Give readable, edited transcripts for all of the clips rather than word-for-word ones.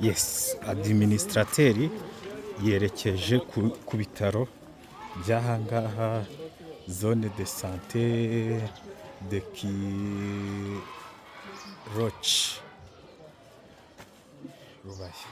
Yes, administrateri yerekeje ku bitaro by'ahangaha zone de sante de Kiroci Rubaya.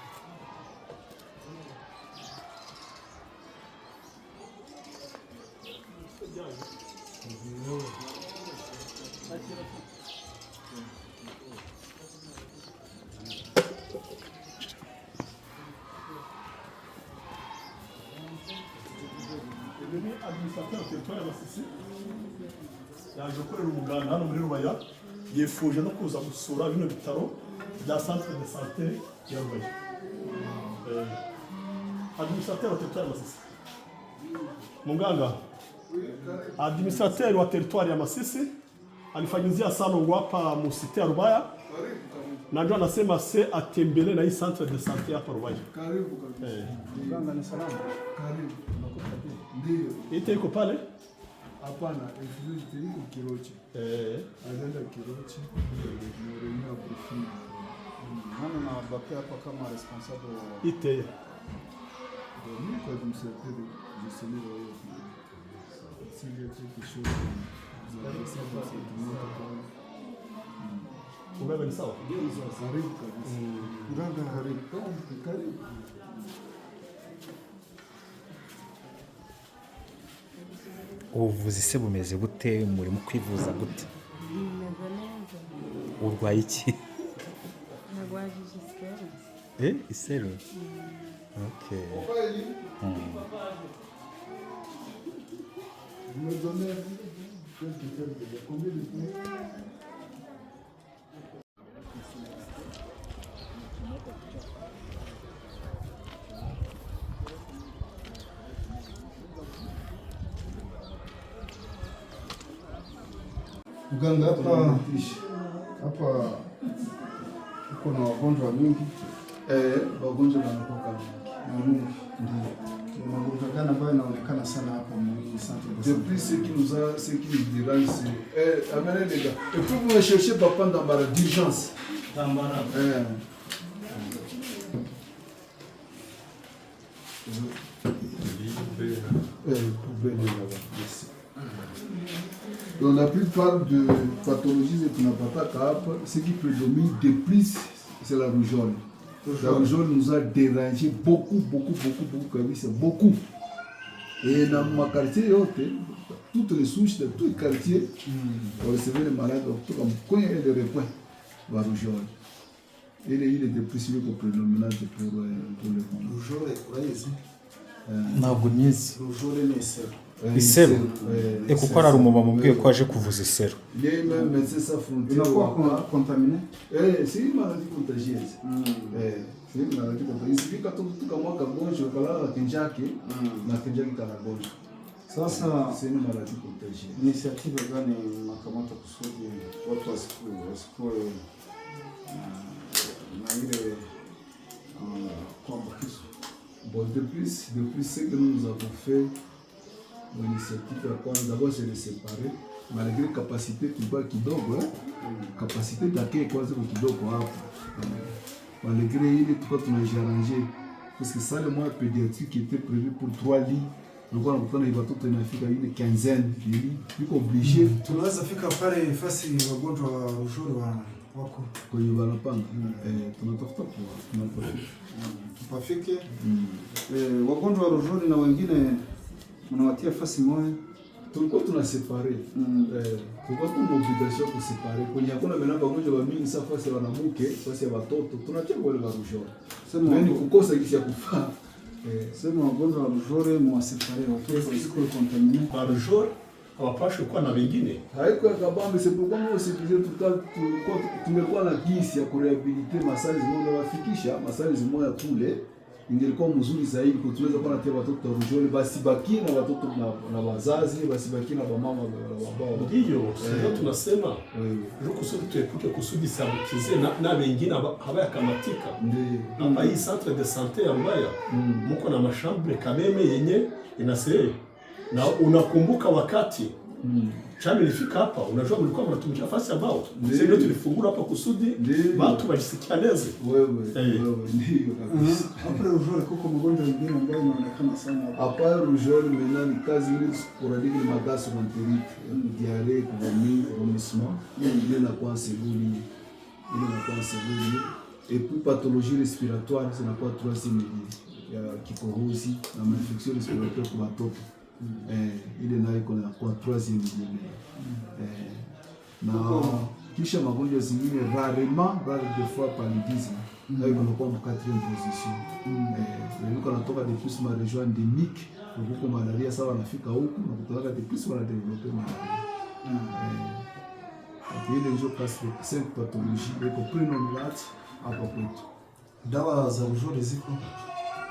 Administrateur territoire y'Amasisi yaje gukorera umuganda hano muri Rubaya, yifuje no kuza gusura bino bitaro bya centre de santé ya Rubaya. Administrateur wa territoire y'Amasisi, munganga, administrateur wa territoire y'Amasisi alifanyizia salongo hapa musite ya Rubaya. Najua anasema se atembele na hii centre de santé hapa Rubaya. Karibu kabisa. Mganga ni salama. Karibu. Ndio. Ite iko pale? Hapana, iko Kirochi. Azenda Kirochi. Ndio profil. Nani na baki hapa kama responsable Ite. Ndio kwa administrateur je sais le royaume. S'il y a quelque chose Wewe ni sawa? Ndio karibu kabisa. Mganga karibu. Karibu. Ubuvuzi se bumeze gute? Murimo kwivuza gute? Urwaye iki? Nagwaje iseru. Iseru? Okay. Me donner combien de temps? Mganga, hapa uko na wagonjwa mingi. Wagonjwa wanakuwa Ndio. Magonjwa gani ambayo inaonekana sana hapa mwili centre de depuis ce qui nous dérange, c'est amenez les gars. Et puis vous me cherchez papa d'Ambara d'urgence. Tambara. Poubelle là-bas. Merci. Donc la plupart de pathologies que nous avons, ce qui prédomine de plus, c'est la rougeole. La rougeole nous a dérangé beaucoup, c'est beaucoup. Et dans ma quartier, toutes les souches de tous les quartiers, on recevait les malades, tout comme quand il y a des recoins, la rougeole. Et il est de plus prédominante pour le monde. Rougeole, ici. Ntabwo nyizi. Rougeole ni iseru. Iseru? Kuko ari umumama mubwiye ko aje kuvuza iseru. Il y a même médecin sans frontières. Inakuwa contaminé? C'est une maladie contagieuse. C'est une maladie contagieuse. Il suffit que tu kama kagonjwa kalala kinjaki na kinjaki kanagonjwa. Sasa c'est une maladie contagieuse. Initiative gani makamata kusudi watu wasikue na ile kuambukizwa? Bon, depuis ce que nous avons fait, l'initiative d'abord c'est de séparer, malgré la capacité kidogo, capacité d'accueil kwanza kidogo hapa. Malgré ile tulikuwa tunajiarrange parce que ça le mois pédiatrique qui était prévu pour 3 lits, donc on a watoto inafika ile 15 lits, tuko obligé tunaweza fika pale fasi wagonjwa wa rougeole wako kwenye wanapanga tunatafuta tupafike wagonjwa wa rougeole na wengine mnawatia fasi moja. Tulikuwa tunasepare, tulikuwa tuna obligation kusepare. Kwenye hakuna menamba wagonjwa wa mingi sasa fasi ya wanawake, fasi ya watoto, tunatia wale wa rougeole. Sema ni kukosa kisi ya kufaa. Sema wagonjwa wa rougeole mwasepare watoto wasikuwe contamine. Kwa rougeole hawapaswi kuwa na wengine. Haiko ya kabambe, c'est pourquoi nous aussi tungekuwa na kisi ya kurehabilite masali zimoja wafikisha, masali zimoja kule. Ingelikuwa mzuri zaidi kutuweza kuwa natia watoto wa rougeole, basi baki na watoto na wazazi, basi baki na mama wabao. Ndio, sio tunasema ndio kusudi tuepuke kusudi sabukize na wengine habaya kamatika. Ndio. Hapa hii centre de santé ya Rubaya mko na mashambre kameme yenye inasee. Na unakumbuka wakati Chama ilifika hapa, unajua mlikuwa mnatumikia nafasi ambao sisi ndio tulifungura hapa kusudi watu wajisikianeze. Wewe ndio kabisa. Après rougeole kuko magonjwa mengine ambayo inaonekana sana hapa. Hapa rougeole maintenant ni kazi ile sporadique ni magaso enterite, diarrhée, vomissement, ile na kwa seguli. Et puis pathologie respiratoire, c'est la troisième ligne. Il y a kikohozi na infection respiratoire kwa watoto. Ile nayo iko na kwa troisième ligne. Na kisha magonjwa zingine rarement des fois paludisme. Là il est en quatrième position. Ndio kanatoka de plus ma région endémique, huko malaria sawa nafika huko na kutoka de plus wana developer malaria. Ile ndio classe de 5 pathologies iko prénominate hapa kwetu. Dawa za rougeole ziko.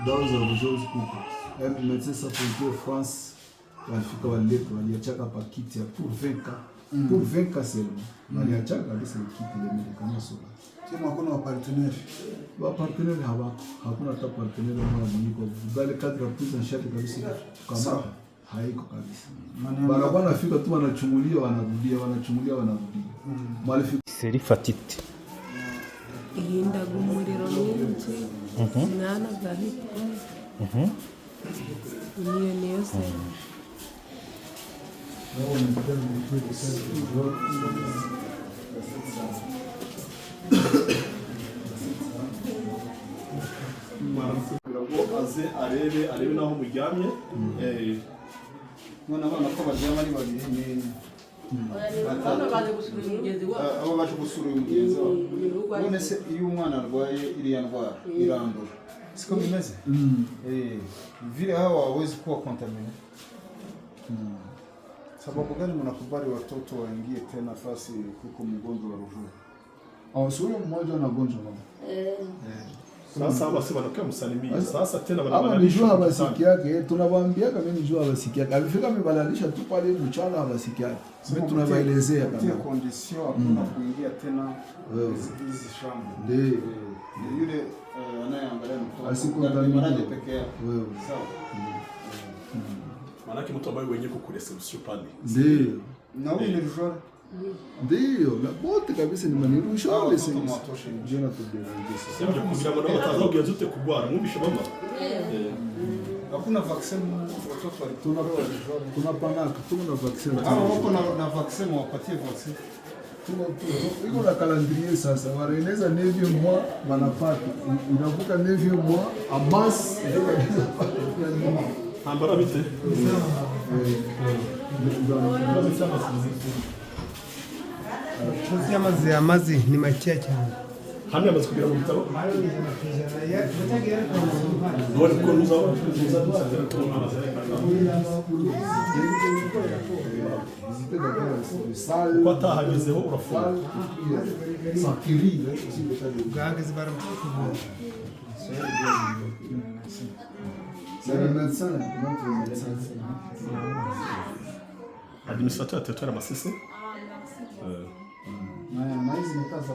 Dawa za rougeole ziko. Médecin sapeur France walifika waleta waliachaka pakiti ya pour 20 cas. Pour 20 cas seulement. Waliachaka kabisa kiti ile médicament sola. Kama hakuna wapartenaire. Wapartenaire hakuna hata partenaire mmoja kwa vale cadre prise en charge kabisa kama haiko kabisa. Barabara fika tu wanachungulia wanarudia. Malifika serifatite. Ihinda gumuriro mwinshi. Nana gahiko. Niyo sema. Aze arebe naho muryamye. Mwana abana ko baryama ari babiri ni abo baje gusura umugenzi wabo. None se iyo umwana arwaye iriya ndwara irandura siko bimeze? Vile hawa hawezi kuwa contaminate. Sababu gani mnakubali watoto waingie tena nafasi kuko mgonjwa wa rougeole? sio mmoja na gonjwa mama. Sasa basi wanakaa msalimia. Sasa tena wanabadilisha habasiki yake. Tunawaambia kama ni jua habasiki yake. Alifika mebadilisha tu pale mchana habasiki yake. Sisi tunawaelezea kama condition hakuna kuingia tena hizi shamba. Ndio yule anayeangalia mtoto asikontamine peke yake. Sawa. Maana mtu ambaye wenyewe kwa reception pale. Ndio. Na wewe ni rougeole? Ndio, la bote kabisa ni mani rougeole sisi. Jana tuderangisha. Sio kugira ngo nabo batazogeza zote kugwara. Mwumvishe mama. Hakuna vaccine watoto walitoa rougeole. Tunapanga tuna vaccine. Wako na vaccine wapatie vaccine. Iko na calendrier sasa. Wanaeneza 9 mois wanapata. Inavuka 9 mois a masse. Ambara bite. Amazi ni makeya cyane. Hamwe amaze kugira mu bitaro. None ko nuza kwa tahagezeho urafunga. Gahagaze baramukubona. Administrateur territoire Masisi. Na hizi ni kazi za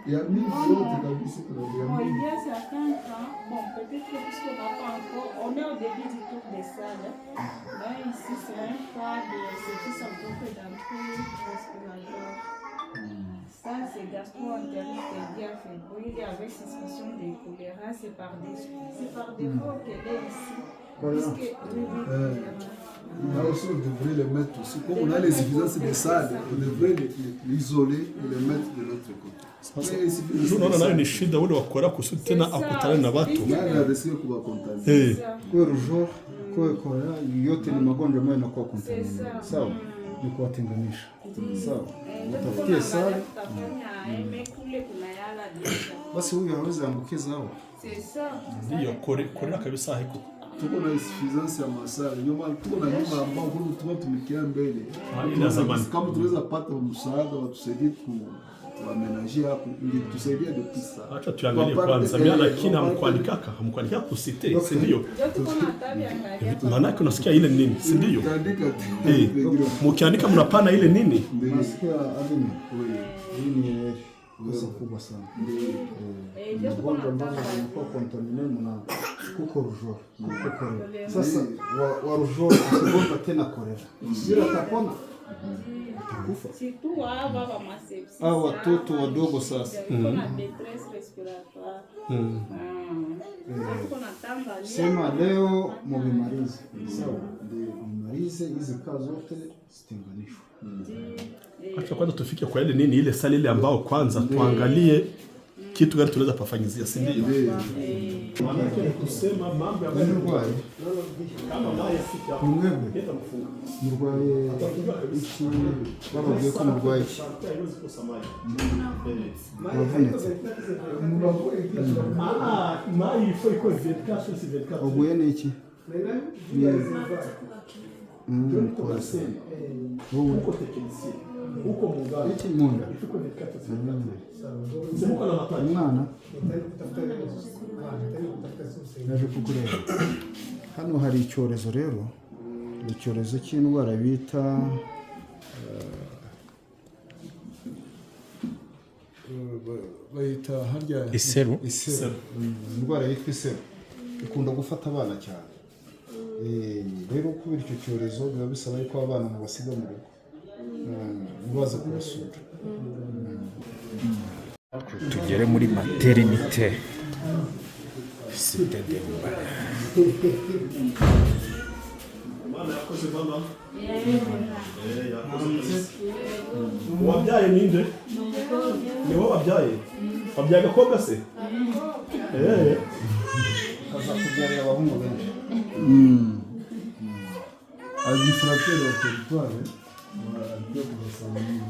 Il y a mille autres kabisa Bon, il y a certains cas, bon, peut-être que puisqu'on n'a pas encore, on est au début du tour des salles. Là, ici, c'est un cas de service en groupe d'entrée respiratoire. Ça, c'est gastro-entérite diaphragme. Il est avec suspicion de choléra, c'est par défaut qu'elle est ici. Puisque, Là aussi, on devrait les mettre aussi. Comme on a les suffisances de salles, on devrait l'isoler et les mettre de l'autre côté. Unaona nayo ni shida wale wakora kusudi tena akutane na watu. Nani anasikia kuwa contaminate? kwa rougeole, kwa kolera, yote ni magonjwa ambayo yanakuwa contaminate. Sawa? Ni kuwatenganisha. Sawa? Utafutie sala. Basi huyu hawezi ambukiza hao. Ndio kolera kabisa haiko. Tuko na insuffisance ya masala. Ndio maana tuko na nyumba ambao huko tunatumikia mbele. Kama tunaweza pata msaada watusaidie wamenaje hapo ili tusaidia depuis ça. Acha tuangalie kwanza mimi lakini hamkuandika kusite, si ndio? Maana yake unasikia ile nini, si ndio? Mkiandika mnapana ile nini? Nasikia adini. Hii ni kosa kubwa sana. Magonjwa ambayo yanakuwa contaminate na kuko rougeole. Sasa wa rougeole atagonjwa tena kolera. Sio atapona. kufa. Surtout hawa wa masepsi. Watoto wadogo sasa. Iko na détresse respiratoire. Tuko na tanga. Sema leo mubimalize. Sawa. Ndio mumalize hizi kazi zote zitenganishwe. Acha kwanza tufike kwa ile nini ile sali ile ambao kwanza tuangalie kitu gani tunaweza pafanyizia, si ndio? Maana yake kusema mambo ya Murwaye kama naye fika mwebwe hata mfunga. murwaye iki bababwiye ko murwaye iki wavunitse mai foi com 24 sur 24. uguye n'iki Huko tekinisi. Huko mungana. iki munda Iko 24 sur 24. Simuko na matani. umwana yaje kukureba. Hano hari icyorezo rero, icyorezo cy'indwara bita bayita harya Iseru. indwara yitwa iseru ikunda gufata abana cyane. Rero kubera icyo cyorezo biba bisaba yuko abana mubasiga mu rugo ntibaze kubasura. Tugere muri maternité. C'était des Mama yakoze mama. Wabyaye ninde? Ni wowe wabyaye? Wabyaye agakobwa se? Kaza kubyarira abahungu benshi. Administrateur wa territoire alikuwa kuwasalimia.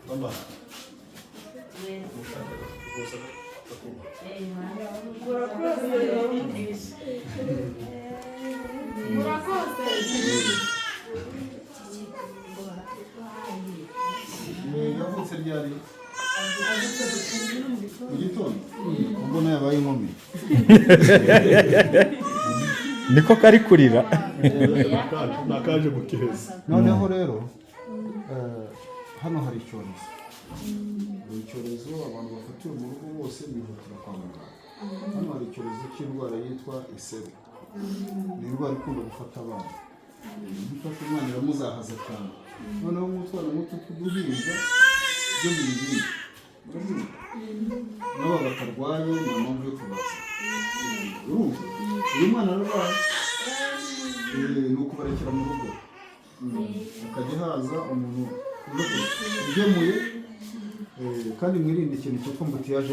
Mama. Yavutse ryari? Mu gitondo? Mbona yabaye inkumi. niko kari kurira. Nakaje gukeza. Noneho rero hano hari icyorezo. Icyorezo abantu bafatiwe mu rugo bose bihutira kwa muganga. Hano hari icyorezo cy'indwara yitwa iseru. Ni indwara ikunda gufata abana. Gufata umwana iramuzahaza cyane. Noneho umutwana muto tuduhinja byo bibiri. Nabo batarwaye nta mpamvu yo kubaza. Uyu mwana arwaye ni ukubarekera mu rugo. Akajya haza umuntu ugemuye kandi mwirinde ikintu cyitwa mbutiyaje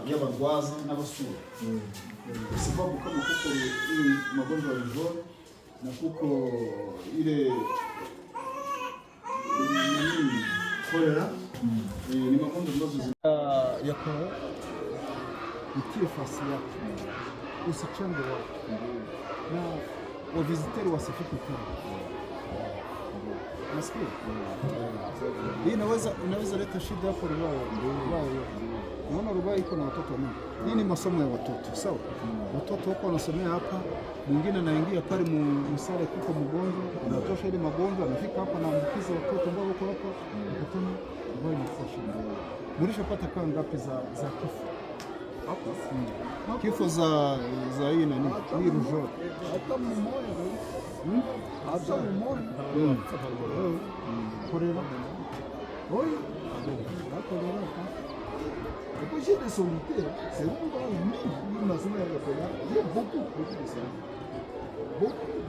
y'abarwaza n'abasura. Sababu kama kuko magonjwa ya njoro na kuko ile kolera ni magonjwa ambazo yako itie fasi yako usichange watu na waviziteri wasifiki tena. Nasikia hii inaweza leta shida hapo Rubaye. Unaona Rubaye iko na watoto wengi. Hii ni masomo ya watoto, sawa? Watoto wako wanasomea hapa, mwingine anaingia pale msale kuko mgonjwa, anatosha ile magonjwa, anafika hapa na ambukiza watoto ambao wako hapa. Ukatana Rubaye ni shida. Mlishapata kaa ngapi za kifo? Hapo kifo za hii nani? Hii rujol. Hata mmoja hata mmoja. Korera. Oi. Korera. Depois j'ai des solitaires, c'est vraiment une masse de la il y a beaucoup de ça. Beaucoup.